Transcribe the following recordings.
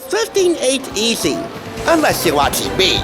Thrifting ain't easy, unless you're watching me.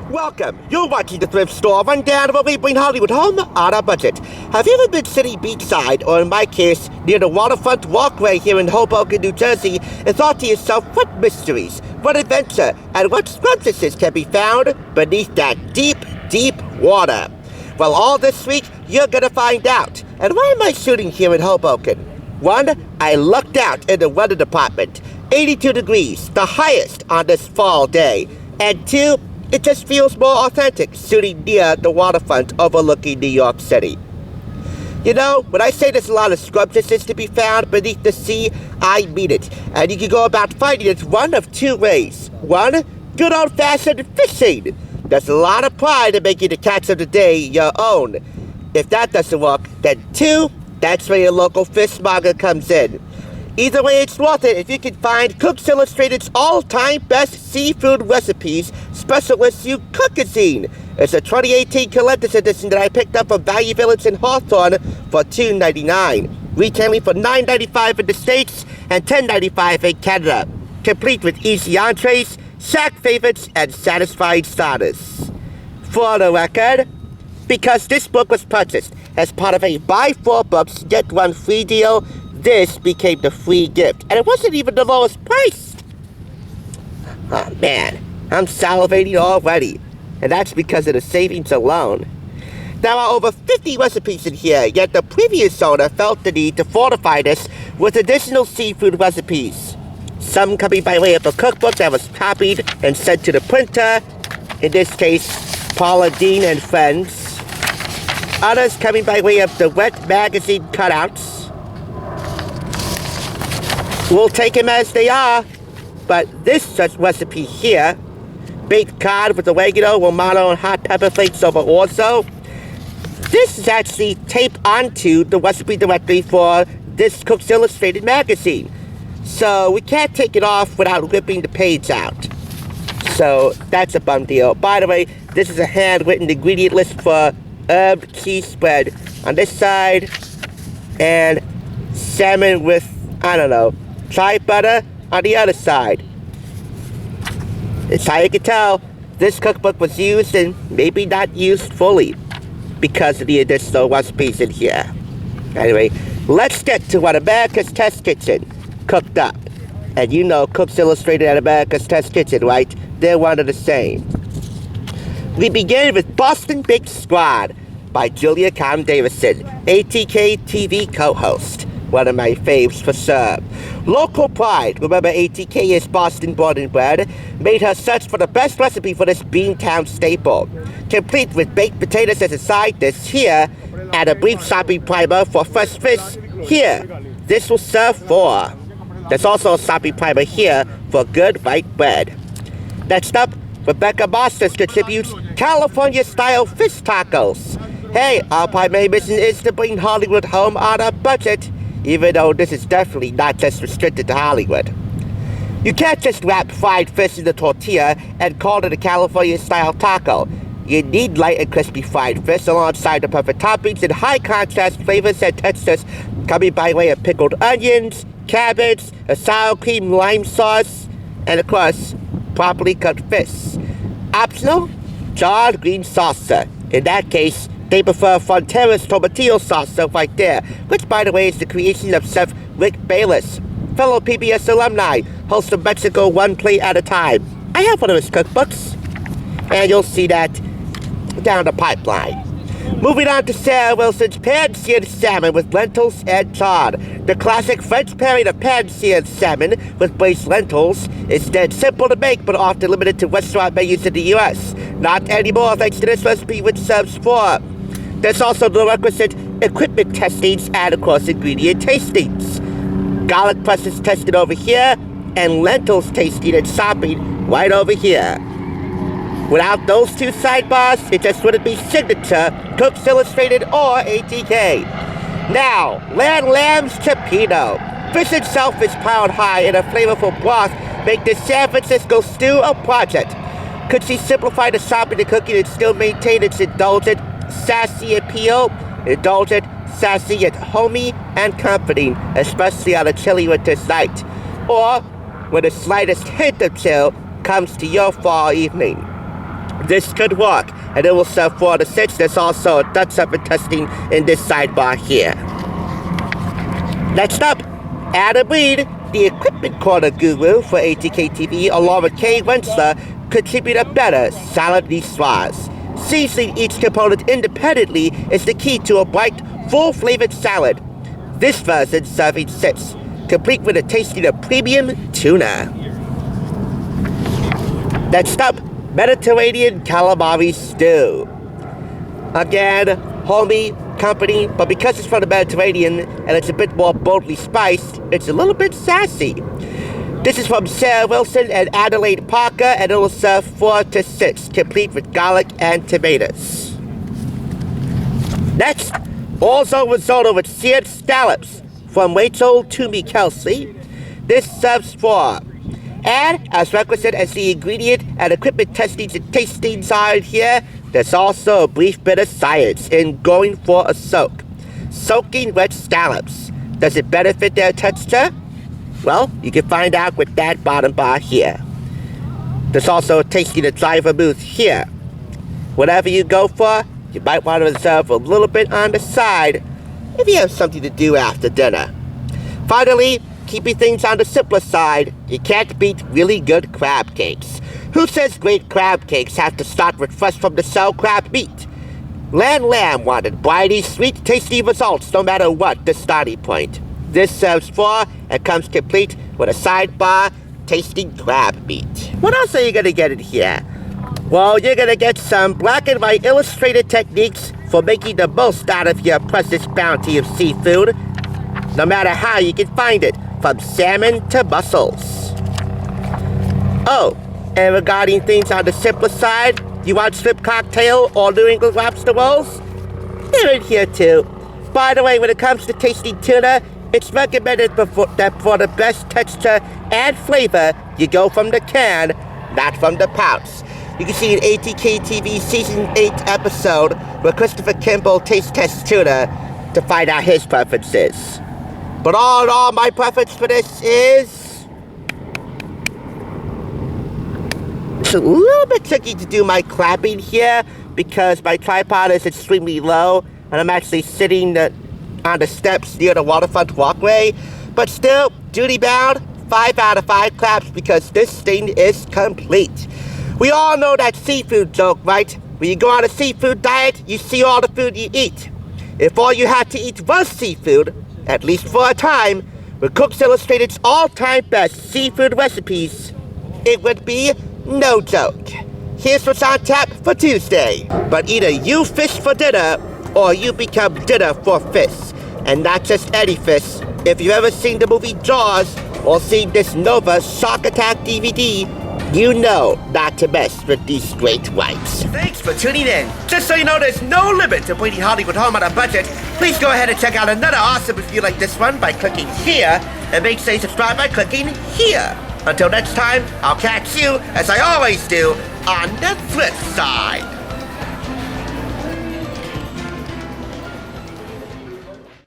Welcome. You're watching the Thrift Store Rundown, where we bring Hollywood home on a budget. Have you ever been sitting beachside, or in my case, near the Waterfront walkway here in Hoboken, New Jersey, and thought to yourself, what mysteries, what adventure, and what scrumptiouses can be found beneath that deep, deep water? Well, all this week, you're gonna find out. And why am I shooting here in Hoboken? One, I lucked out in the weather department. 82 degrees, the highest on this fall day. And two, it just feels more authentic shooting near the waterfront overlooking New York City. You know, when I say there's a lot of scrumptiouses to be found beneath the sea, I mean it. And you can go about finding it one of two ways. One, good old-fashioned fishing. There's a lot of pride in making the catch of the day your own. If that doesn't work, then two, that's where your local fishmonger comes in. Either way, it's worth it if you can find Cook's Illustrated's all-time best seafood recipes special issue cookazine. It's a 2018 collector's edition that I picked up from Value Village in Hawthorne for $2.99, retailing for $9.95 in the States and $10.95 in Canada, complete with easy entrees, shack favorites, and satisfying starters. For the record, because this book was purchased as part of a buy 4 books, get 1 free deal, this became the free gift, and it wasn't even the lowest price. Oh man, I'm salivating already, and that's because of the savings alone. There are over 50 recipes in here, yet the previous owner felt the need to fortify this with additional seafood recipes. Some coming by way of a cookbook that was copied and sent to the printer, in this case, Paula Dean and Friends. Others coming by way of the Wet magazine cutouts. We'll take them as they are, but this recipe here, baked cod with oregano, romano, and hot pepper flakes over orzo, this is actually taped onto the recipe directory for this Cook's Illustrated magazine. So we can't take it off without ripping the page out. So that's a bum deal. By the way, this is a handwritten ingredient list for herb cheese spread on this side, and salmon with, I don't know, chai butter on the other side. It's how you can tell this cookbook was used and maybe not used fully because of the additional recipes in here. Anyway, let's get to what America's Test Kitchen cooked up. And you know Cook's Illustrated and America's Test Kitchen, right? They're one and the same. We begin with Boston Baked Squad by Julia Davison, ATK TV co-host. One of my faves for sure. Local pride, remember ATK is Boston born and bred, made her search for the best recipe for this Beantown staple. Complete with baked potatoes as a side dish here, and a brief shopping primer for fresh fish here. This will serve 4. There's also a shopping primer here for good white bread. Next up, Rebecca Masters contributes California-style fish tacos. Hey, our primary mission is to bring Hollywood home on a budget, even though this is definitely not just restricted to Hollywood. You can't just wrap fried fish in the tortilla and call it a California-style taco. You need light and crispy fried fish alongside the perfect toppings and high-contrast flavors and textures coming by way of pickled onions, cabbage, a sour cream lime sauce, and of course, properly cooked fish. Optional, jarred green salsa. In that case, they prefer Frontera's tomatillo salsa right there, which by the way is the creation of Chef Rick Bayless, fellow PBS alumni, host of Mexico One Plate at a Time. I have one of his cookbooks, and you'll see that down the pipeline. Moving on to Sarah Wilson's pan-seared salmon with lentils and chard. The classic French pairing of pan-seared salmon with braised lentils is dead simple to make, but often limited to restaurant menus in the U.S. Not anymore, thanks to this recipe, which serves 4. There's also the requisite equipment testings and, of course, ingredient tastings. Garlic presses tested over here, and lentils tasting and shopping right over here. Without those two sidebars, it just wouldn't be Signature, Cook's Illustrated, or ATK. Now, land lamb's torpedo. Fish itself is piled high in a flavorful broth, make the San Francisco stew a project. Could she simplify the shopping and cooking and still maintain its indulgent, sassy appeal? Indulgent, sassy, yet homey and comforting, especially on a chilly winter's night. Or when the slightest hint of chill comes to your fall evening. This could work, and it will serve 4 to 6. There's also a Dutch oven testing in this sidebar here. Next up, Adam Reed, the equipment corner guru for ATK TV, along with Kay Wensler, contribute a better salad niçoise. Seasoning each component independently is the key to a bright, full-flavored salad. This version serving 6, complete with a tasting of premium tuna. Next up, Mediterranean calamari stew. Again, homey, company, but because it's from the Mediterranean and it's a bit more boldly spiced, it's a little bit sassy. This is from Sarah Wilson and Adelaide Parker, and it will serve 4 to 6, complete with garlic and tomatoes. Next, orzo risotto with seared scallops from Rachel Toomey Kelsey. This serves 4. And as requisite as the ingredient and equipment testings and tastings are here, there's also a brief bit of science in going for a soak. Soaking wet scallops. Does it benefit their texture? Well, you can find out with that bottom bar here. There's also a tasting of dry vermouth here. Whatever you go for, you might want to reserve a little bit on the side if you have something to do after dinner. Finally, keeping things on the simpler side, you can't beat really good crab cakes. Who says great crab cakes have to start with fresh from the shell crab meat? Land Lamb wanted briny, sweet, tasty results no matter what the starting point. This serves 4 and comes complete with a sidebar tasting crab meat. What else are you going to get in here? Well, you're going to get some black and white illustrated techniques for making the most out of your precious bounty of seafood, no matter how you can find it, from salmon to mussels. Oh, and regarding things on the simpler side, you want shrimp cocktail or New England lobster rolls? They're in here too. By the way, when it comes to tasting tuna, it's recommended that for the best texture and flavor, you go from the can, not from the pouch. You can see an ATK TV Season 8 episode where Christopher Kimball taste tests tuna to find out his preferences. But all in all, my preference for this is... It's a little bit tricky to do my clapping here because my tripod is extremely low and I'm actually sitting on the steps near the waterfront walkway. But still, duty bound, 5 out of 5 claps because this thing is complete. We all know that seafood joke, right? When you go on a seafood diet, you see all the food you eat. If all you had to eat was seafood, at least for a time, with Cook's Illustrated's all-time best seafood recipes, it would be no joke. Here's what's on tap for Tuesday. But either you fish for dinner, or you become dinner for fish. And not just any fish. If you've ever seen the movie Jaws, or seen this Nova Shark Attack DVD, you know not to mess with these great whites. Thanks for tuning in. Just so you know, there's no limit to bringing Hollywood home on a budget. Please go ahead and check out another awesome review like this one by clicking here, and make sure you subscribe by clicking here. Until next time, I'll catch you, as I always do, on the flip side.